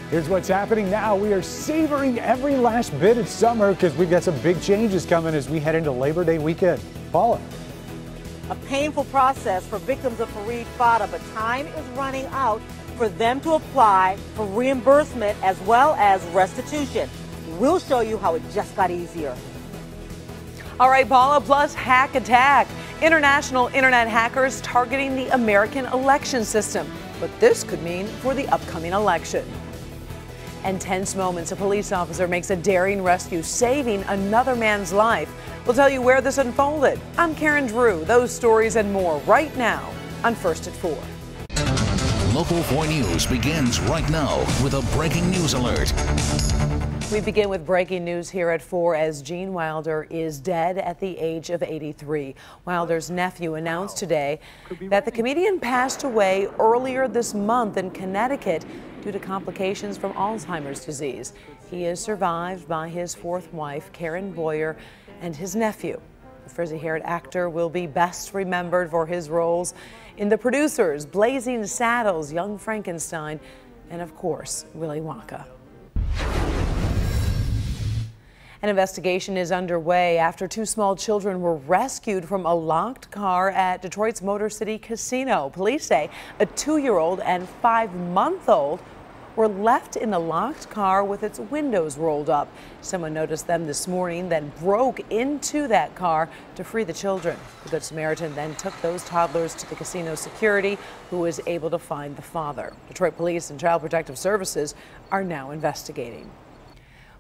Here's what's happening now. We are savoring every last bit of summer because we've got some big changes coming as we head into Labor Day weekend. Paula. A painful process for victims of Fareed Fata, but time is running out for them to apply for reimbursement as well as restitution. We'll show you how it just got easier. All right, Paula, plus hack attack. International internet hackers targeting the American election system. What this could mean for the upcoming election. And tense moments, a police officer makes a daring rescue, saving another man's life. We'll tell you where this unfolded. I'm Karen Drew. Those stories and more right now on First at 4. Local 4 News begins right now with a breaking news alert. We begin with breaking news here at 4 as Gene Wilder is dead at the age of 83. Wilder's nephew announced today that the comedian passed away earlier this month in Connecticut due to complications from Alzheimer's disease. He is survived by his 4th wife, Karen Boyer, and his nephew. The frizzy-haired actor will be best remembered for his roles in The Producers, Blazing Saddles, Young Frankenstein, and of course, Willy Wonka. An investigation is underway after 2 small children were rescued from a locked car at Detroit's Motor City Casino. Police say a 2-year-old and 5-month-old were left in the locked car with its windows rolled up. Someone noticed them this morning, then broke into that car to free the children. The Good Samaritan then took those toddlers to the casino security, who was able to find the father. Detroit Police and Child Protective Services are now investigating.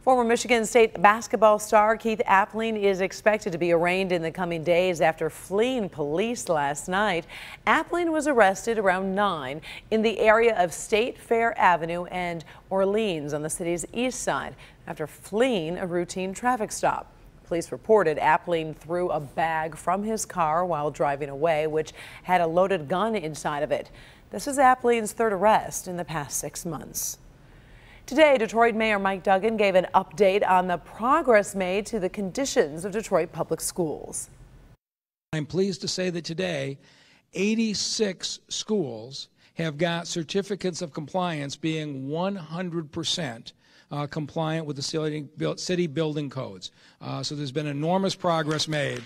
Former Michigan State basketball star Keith Appling is expected to be arraigned in the coming days after fleeing police last night. Appling was arrested around 9 in the area of State Fair Avenue and Orleans on the city's east side after fleeing a routine traffic stop. Police reported Appling threw a bag from his car while driving away, which had a loaded gun inside of it. This is Appling's 3rd arrest in the past 6 months. Today, Detroit Mayor Mike Duggan gave an update on the progress made to the conditions of Detroit public schools. I'm pleased to say that today, 86 schools have got certificates of compliance being 100% compliant with the city building codes. So there's been enormous progress made.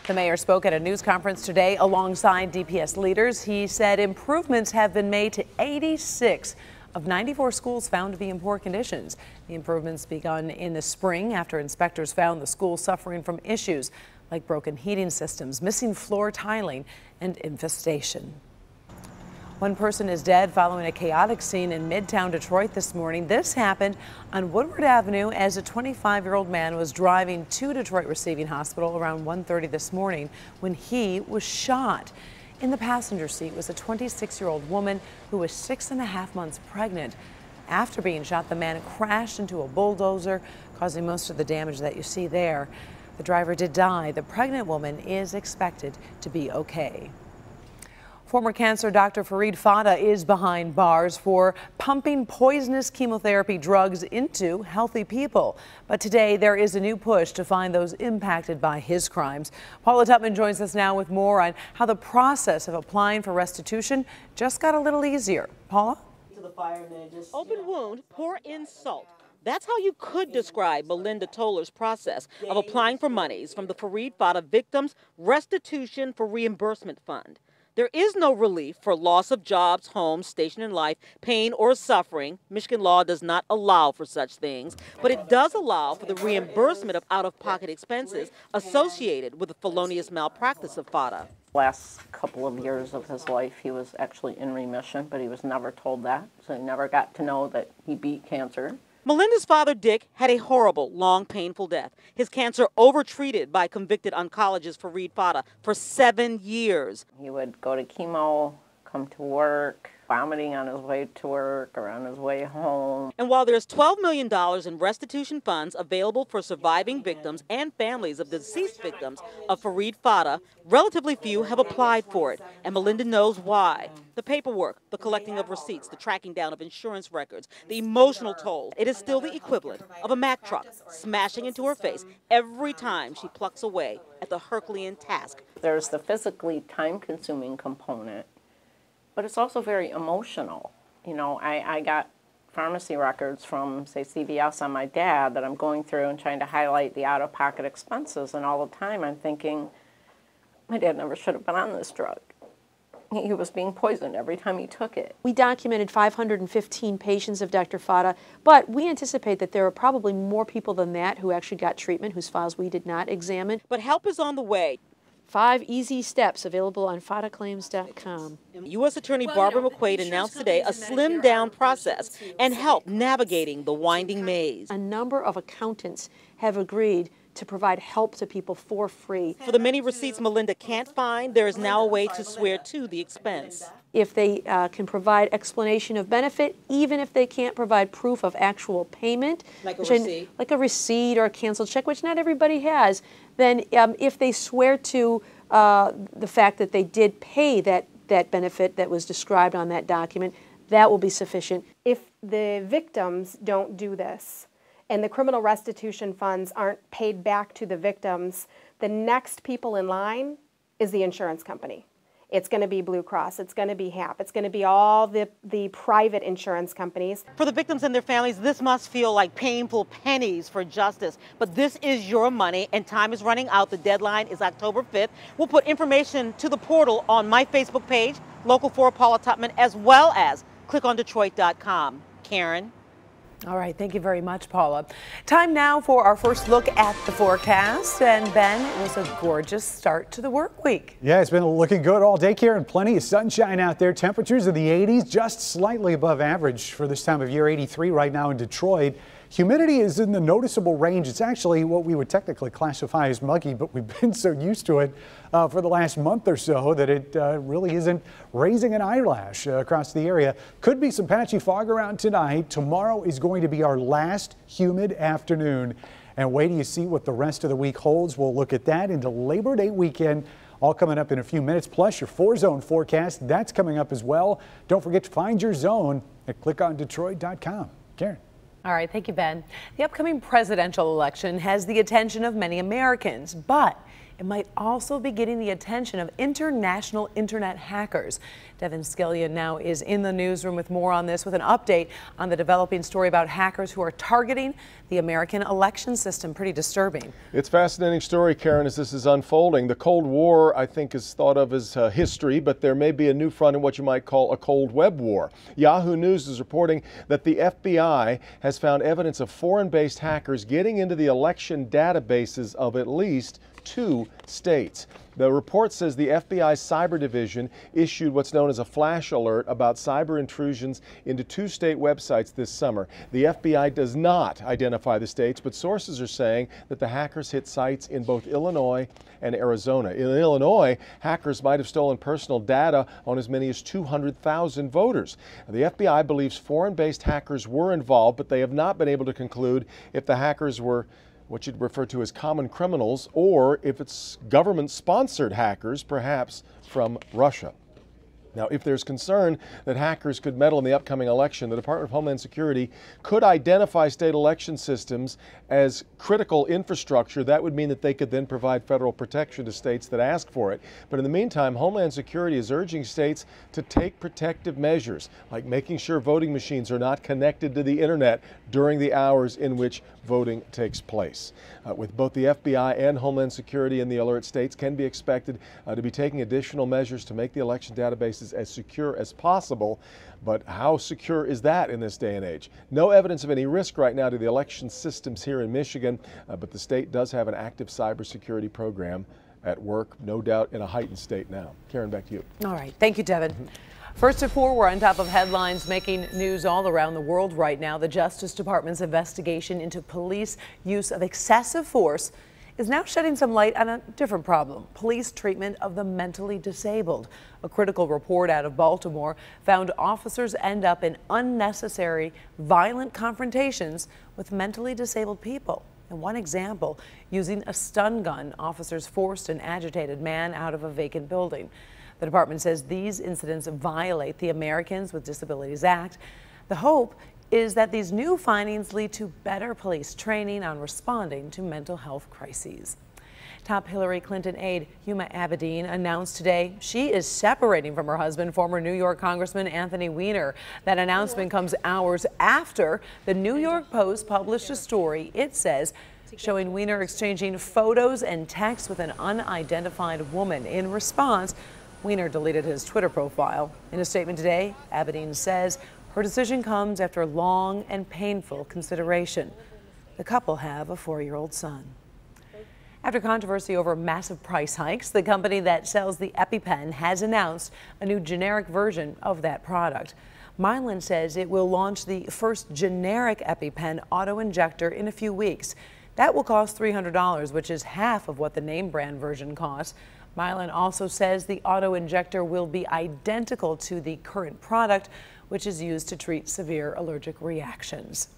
The mayor spoke at a news conference today alongside DPS leaders. He said improvements have been made to 86 of 94 schools found to be in poor conditions. The improvements begun in the spring after inspectors found the schools suffering from issues like broken heating systems, missing floor tiling, and infestation. 1 person is dead following a chaotic scene in Midtown Detroit this morning. This happened on Woodward Avenue as a 25-year-old man was driving to Detroit Receiving Hospital around 1:30 this morning when he was shot. In the passenger seat was a 26-year-old woman who was 6.5 months pregnant. After being shot, the man crashed into a bulldozer, causing most of the damage that you see there. The driver did die. The pregnant woman is expected to be okay. Former cancer doctor Fareed Fata is behind bars for pumping poisonous chemotherapy drugs into healthy people. But today there is a new push to find those impacted by his crimes. Paula Tutman joins us now with more on how the process of applying for restitution just got a little easier. Paula? Open wound, pour in salt. That's how you could describe Melinda Toller's process of applying for monies from the Fareed Fata Victims Restitution for Reimbursement Fund. There is no relief for loss of jobs, homes, station in life, pain, or suffering. Michigan law does not allow for such things, but it does allow for the reimbursement of out-of-pocket expenses associated with the felonious malpractice of Fata. Last couple of years of his life, he was actually in remission, but he was never told that, so he never got to know that he beat cancer. Melinda's father, Dick, had a horrible, long, painful death. His cancer overtreated by convicted oncologist Fareed Fata for 7 years. He would go to chemo, come to work, vomiting on his way to work or on his way home. And while there's $12 million in restitution funds available for surviving victims and families of the deceased victims of Fareed Fata, relatively few have applied for it, and Melinda knows why. The paperwork, the collecting of receipts, the tracking down of insurance records, the emotional toll. It is still the equivalent of a Mack truck smashing into her face every time she plucks away at the Herculean task. There's the physically time-consuming component, but it's also very emotional. You know, I got pharmacy records from, say, CVS on my dad that I'm going through and trying to highlight the out-of-pocket expenses, and all the time I'm thinking, my dad never should have been on this drug. He was being poisoned every time he took it. We documented 515 patients of Dr. Fata, but we anticipate that there are probably more people than that who actually got treatment, whose files we did not examine. But help is on the way. 5 easy steps available on fataclaims.com. U.S. Attorney Barbara McQuaid announced today a slimmed-down process and help navigating the winding maze. A number of accountants have agreed to provide help to people for free. For the many receipts Melinda can't find, there is now a way to swear to the expense. If they can provide explanation of benefit, even if they can't provide proof of actual payment, like a receipt or a canceled check, which not everybody has, then if they swear to the fact that they did pay that benefit that was described on that document, that will be sufficient. If the victims don't do this, and the criminal restitution funds aren't paid back to the victims, the next people in line is the insurance company. It's going to be Blue Cross, it's going to be HAP, it's going to be all the private insurance companies. For the victims and their families, this must feel like painful pennies for justice. But this is your money, and time is running out. The deadline is October 5th. We'll put information to the portal on my Facebook page, Local 4 Paula Tutman, as well as clickondetroit.com. Karen? All right, thank you very much, Paula. Time now for our first look at the forecast. And Ben, it was a gorgeous start to the work week. Yeah, it's been looking good all day, Karen. Plenty of sunshine out there. Temperatures in the 80s, just slightly above average for this time of year. 83 right now in Detroit. Humidity is in the noticeable range. It's actually what we would technically classify as muggy, but we've been so used to it for the last month or so that it really isn't raising an eyelash across the area. Could be some patchy fog around tonight. Tomorrow is going to be our last humid afternoon. And wait till you see what the rest of the week holds. We'll look at that into Labor Day weekend. All coming up in a few minutes, plus your 4-zone forecast. That's coming up as well. Don't forget to find your zone at clickondetroit.com. Karen. All right, thank you, Ben. The upcoming presidential election has the attention of many Americans, but it might also be getting the attention of international internet hackers. Devin Scillian now is in the newsroom with more on this, with an update on the developing story about hackers who are targeting the American election system. Pretty disturbing. It's a fascinating story, Karen, as this is unfolding. The Cold War, I think, is thought of as history, but there may be a new front in what you might call a cold web war. Yahoo News is reporting that the FBI has found evidence of foreign-based hackers getting into the election databases of at least 2 states. The report says the FBI's cyber division issued what's known as a flash alert about cyber intrusions into 2 state websites this summer. The FBI does not identify the states, but sources are saying that the hackers hit sites in both Illinois and Arizona. In Illinois, hackers might have stolen personal data on as many as 200,000 voters. The FBI believes foreign-based hackers were involved, but they have not been able to conclude if the hackers were what you'd refer to as common criminals, or if it's government-sponsored hackers, perhaps from Russia. Now, if there's concern that hackers could meddle in the upcoming election, the Department of Homeland Security could identify state election systems as critical infrastructure. That would mean that they could then provide federal protection to states that ask for it. But in the meantime, Homeland Security is urging states to take protective measures, like making sure voting machines are not connected to the internet during the hours in which voting takes place. With both the FBI and Homeland Security in the alert, states can be expected to be taking additional measures to make the election databases as secure as possible. But how secure is that in this day and age? No evidence of any risk right now to the election systems here in Michigan, but the state does have an active cybersecurity program at work, no doubt in a heightened state now. Karen, back to you. All right. Thank you, Devin. First at 4, we're on top of headlines making news all around the world right now. The Justice Department's investigation into police use of excessive force is now shedding some light on a different problem: police treatment of the mentally disabled. A critical report out of Baltimore found officers end up in unnecessary, violent confrontations with mentally disabled people. In one example, using a stun gun, officers forced an agitated man out of a vacant building. The department says these incidents violate the Americans with Disabilities Act. The hope is that these new findings lead to better police training on responding to mental health crises. Top Hillary Clinton aide Huma Abedin announced today she is separating from her husband, former New York Congressman Anthony Weiner. That announcement comes hours after the New York Post published a story, it says, showing Weiner exchanging photos and texts with an unidentified woman. In response, Weiner deleted his Twitter profile. In a statement today, Abedin says her decision comes after long and painful consideration. The couple have a 4-year-old son. After controversy over massive price hikes, the company that sells the EpiPen has announced a new generic version of that product. Mylan says it will launch the first generic EpiPen auto-injector in a few weeks. That will cost $300, which is half of what the name brand version costs. Mylan also says the auto-injector will be identical to the current product, which is used to treat severe allergic reactions.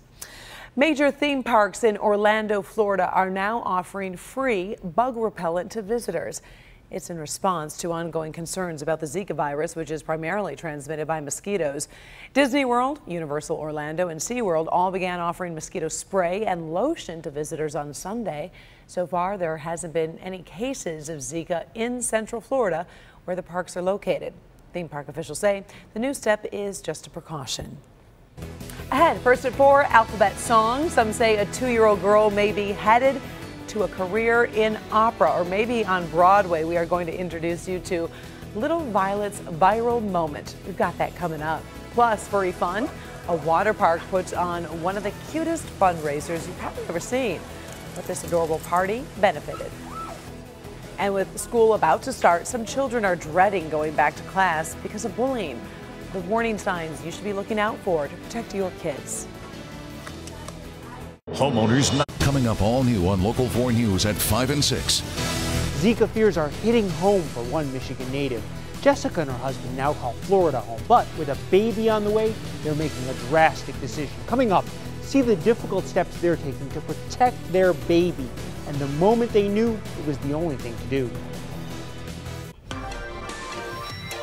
Major theme parks in Orlando, Florida are now offering free bug repellent to visitors. It's in response to ongoing concerns about the Zika virus, which is primarily transmitted by mosquitoes. Disney World, Universal Orlando, and SeaWorld all began offering mosquito spray and lotion to visitors on Sunday. So far, there hasn't been any cases of Zika in Central Florida, where the parks are located. Theme park officials say the new step is just a precaution. Ahead, first at 4, alphabet song. Some say a 2-year-old girl may be headed to a career in opera or maybe on Broadway. We are going to introduce you to Little Violet's viral moment. We've got that coming up. Plus, Furry Fun, a water park puts on one of the cutest fundraisers you've probably ever seen. But this adorable party benefited. And with school about to start, some children are dreading going back to class because of bullying. The warning signs you should be looking out for to protect your kids. Homeowners not coming up all new on Local 4 News at 5 and 6. Zika fears are hitting home for one Michigan native. Jessica and her husband now call Florida home, but with a baby on the way, they're making a drastic decision. Coming up, see the difficult steps they're taking to protect their baby. And the moment they knew, it was the only thing to do.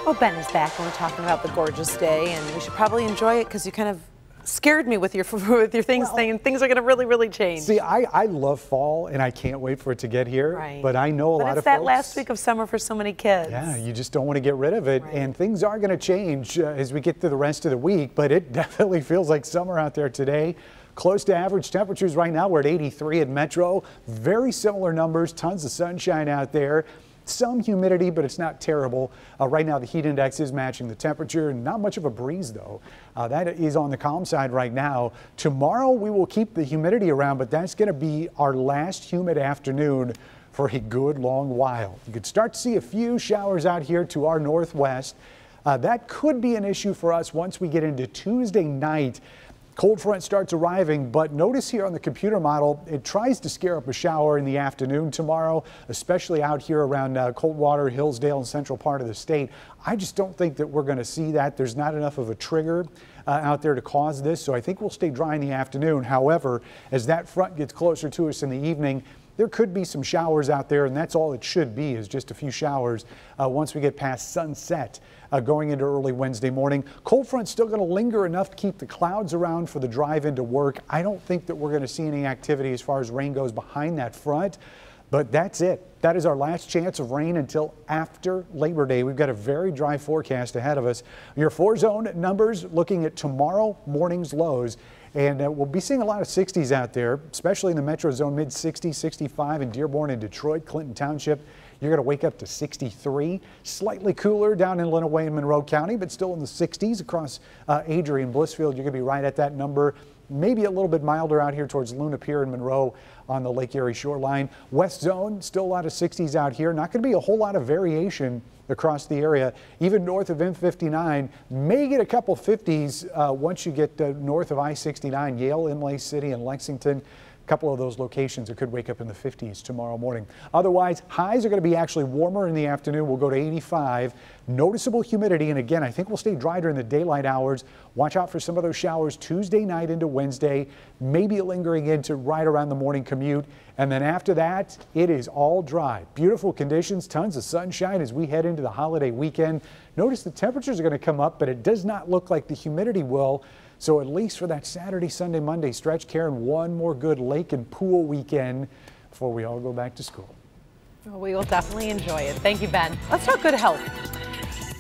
Well, Ben is back and we're talking about the gorgeous day, and we should probably enjoy it because you kind of scared me with your things saying things are going to really change. See, I love fall and I can't wait for it to get here. Right. But I know a lot of folks. But it's that last week of summer for so many kids. Yeah, you just don't want to get rid of it. Right. And things are going to change as we get through the rest of the week. But it definitely feels like summer out there today. Close to average temperatures right now. We're at 83 at Metro. Very similar numbers. Tons of sunshine out there. Some humidity, but it's not terrible. Right now, the heat index is matching the temperature. Not much of a breeze, though. That is on the calm side right now. Tomorrow, we will keep the humidity around, but that's going to be our last humid afternoon for a good long while. You could start to see a few showers out here to our northwest. That could be an issue for us once we get into Tuesday night. Cold front starts arriving, but notice here on the computer model, it tries to scare up a shower in the afternoon tomorrow, especially out here around Coldwater, Hillsdale, and central part of the state. I just don't think that we're going to see that. There's not enough of a trigger out there to cause this, so I think we'll stay dry in the afternoon. However, as that front gets closer to us in the evening, there could be some showers out there, and that's all it should be, is just a few showers once we get past sunset going into early Wednesday morning. Cold front's still going to linger enough to keep the clouds around for the drive into work. I don't think that we're going to see any activity as far as rain goes behind that front, but that's it. That is our last chance of rain until after Labor Day. We've got a very dry forecast ahead of us. Your 4-zone numbers looking at tomorrow morning's lows. And we'll be seeing a lot of 60s out there, especially in the metro zone, mid-60s, 65 in Dearborn and Detroit, Clinton Township. You're going to wake up to 63. Slightly cooler down in Lenawee and Monroe County, but still in the 60s across Adrian, Blissfield. You're going to be right at that number. Maybe a little bit milder out here towards Luna Pier and Monroe on the Lake Erie shoreline. West zone, still a lot of 60s out here. Not going to be a whole lot of variation across the area. Even north of M59, may get a couple 50s once you get north of I-69, Yale, Imlay City, and Lexington. A couple of those locations that could wake up in the 50s tomorrow morning. Otherwise, highs are going to be actually warmer in the afternoon. We'll go to 85. Noticeable humidity, and again, I think we'll stay dry during the daylight hours. Watch out for some of those showers Tuesday night into Wednesday, maybe lingering into right around the morning commute. And then after that, it is all dry. Beautiful conditions, tons of sunshine as we head into the holiday weekend. Notice the temperatures are going to come up, but it does not look like the humidity will. So at least for that Saturday, Sunday, Monday stretch, Karen, one more good lake and pool weekend before we all go back to school. Well, we will definitely enjoy it. Thank you, Ben. Let's talk good health.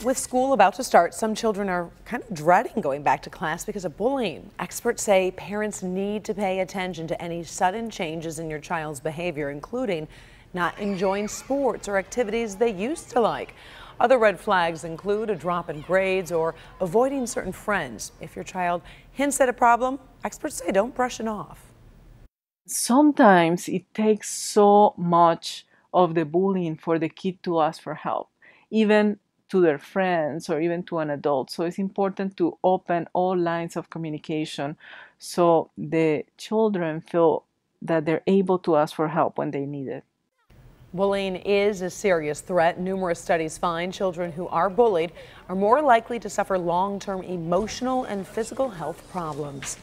With school about to start, some children are kind of dreading going back to class because of bullying. Experts say parents need to pay attention to any sudden changes in your child's behavior, including not enjoying sports or activities they used to like. Other red flags include a drop in grades or avoiding certain friends. If your child hints at a problem, experts say don't brush it off. Sometimes it takes so much of the bullying for the kid to ask for help, even to their friends or even to an adult. So it's important to open all lines of communication so the children feel that they're able to ask for help when they need it. Bullying is a serious threat. Numerous studies find children who are bullied are more likely to suffer long-term emotional and physical health problems.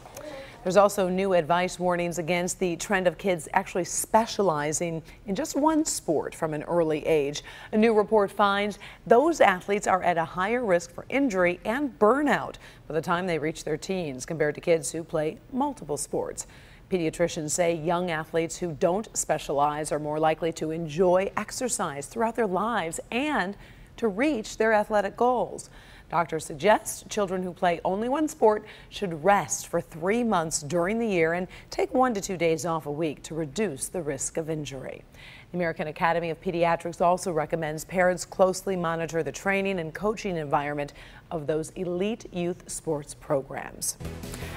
There's also new advice warnings against the trend of kids actually specializing in just one sport from an early age. A new report finds those athletes are at a higher risk for injury and burnout by the time they reach their teens compared to kids who play multiple sports. Pediatricians say young athletes who don't specialize are more likely to enjoy exercise throughout their lives and to reach their athletic goals. Doctors suggest children who play only one sport should rest for 3 months during the year and take 1 to 2 days off a week to reduce the risk of injury. The American Academy of Pediatrics also recommends parents closely monitor the training and coaching environment of those elite youth sports programs.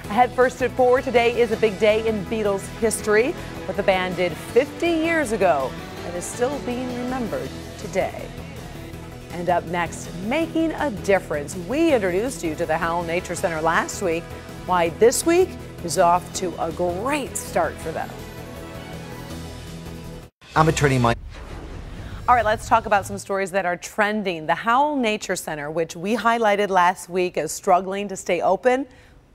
Ahead first at 4, today is a big day in Beatles history. What the band did 50 years ago and is still being remembered today. And up next, making a difference. We introduced you to the Howell Nature Center last week. Why this week is off to a great start for them. I'm attorney Mike. All right, let's talk about some stories that are trending. The Howell Nature Center, which we highlighted last week as struggling to stay open,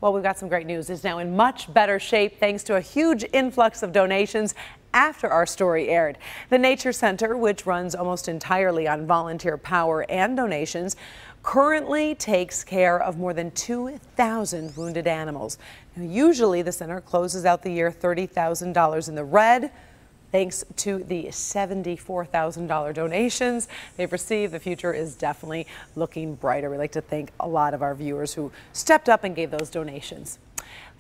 well, we've got some great news. It's now in much better shape thanks to a huge influx of donations after our story aired. The Nature Center, which runs almost entirely on volunteer power and donations, currently takes care of more than 2,000 wounded animals. Now, usually the center closes out the year $30,000 in the red. Thanks to the $74,000 donations they've received, the future is definitely looking brighter. We'd like to thank a lot of our viewers who stepped up and gave those donations.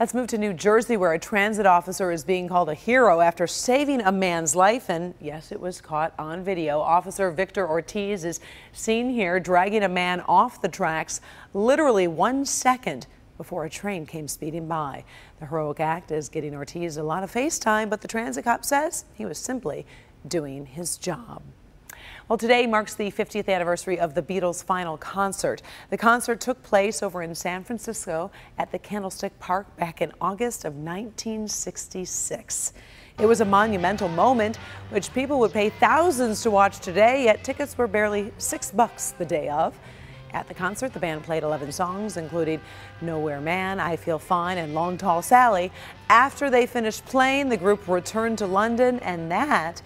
Let's move to New Jersey, where a transit officer is being called a hero after saving a man's life. And yes, it was caught on video. Officer Victor Ortiz is seen here dragging a man off the tracks literally 1 second before a train came speeding by. The heroic act is getting Ortiz a lot of face time, but the transit cop says he was simply doing his job. Well, today marks the 50th anniversary of the Beatles' final concert. The concert took place over in San Francisco at the Candlestick Park back in August of 1966. It was a monumental moment, which people would pay thousands to watch today, yet tickets were barely $6 the day of. At the concert, the band played 11 songs, including Nowhere Man, I Feel Fine, and Long Tall Sally. After they finished playing, the group returned to London, and that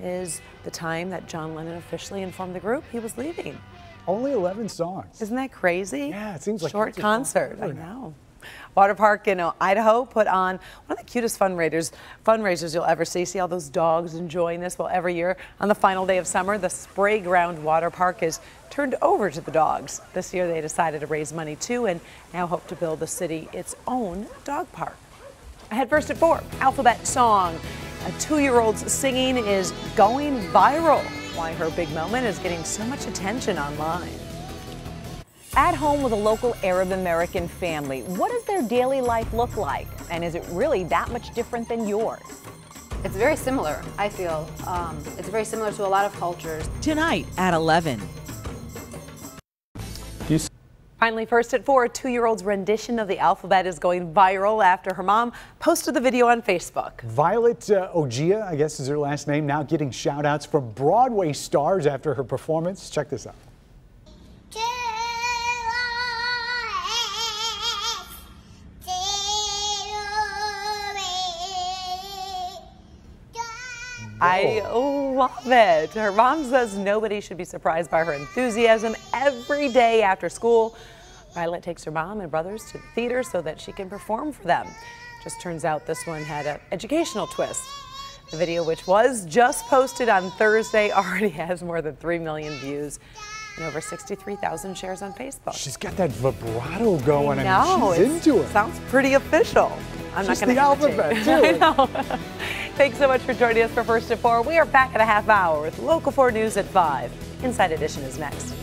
is the time that John Lennon officially informed the group he was leaving. Only 11 songs. Isn't that crazy? Yeah, it seems like short concert. I know. Water Park in Idaho put on one of the cutest fundraisers you'll ever see. See all those dogs enjoying this? Well, every year on the final day of summer, the Spray Ground Water Park is turned over to the dogs. This year they decided to raise money too and now hope to build the city its own dog park. Ahead first at 4, Alphabet Song. A 2-year-old's singing is going viral. Why her big moment is getting so much attention online. At home with a local Arab American family, what does their daily life look like? And is it really that much different than yours? It's very similar, I feel. It's very similar to a lot of cultures. Tonight at 11. Finally, first at 4, a 2-year-old's rendition of the alphabet is going viral after her mom posted the video on Facebook. Violet Ogia, I guess is her last name, now getting shout outs from Broadway stars after her performance. Check this out. I love it. Her mom says nobody should be surprised by her enthusiasm every day after school. Violet takes her mom and brothers to the theater so that she can perform for them. Just turns out this one had an educational twist. The video, which was just posted on Thursday, already has more than 3 million views and over 63,000 shares on Facebook. She's got that vibrato going. No, she's into it. Sounds pretty official. I'm She's not going to alphabet, too. I know. Thanks so much for joining us for First at 4. We are back in a half hour with Local 4 News at 5. Inside Edition is next.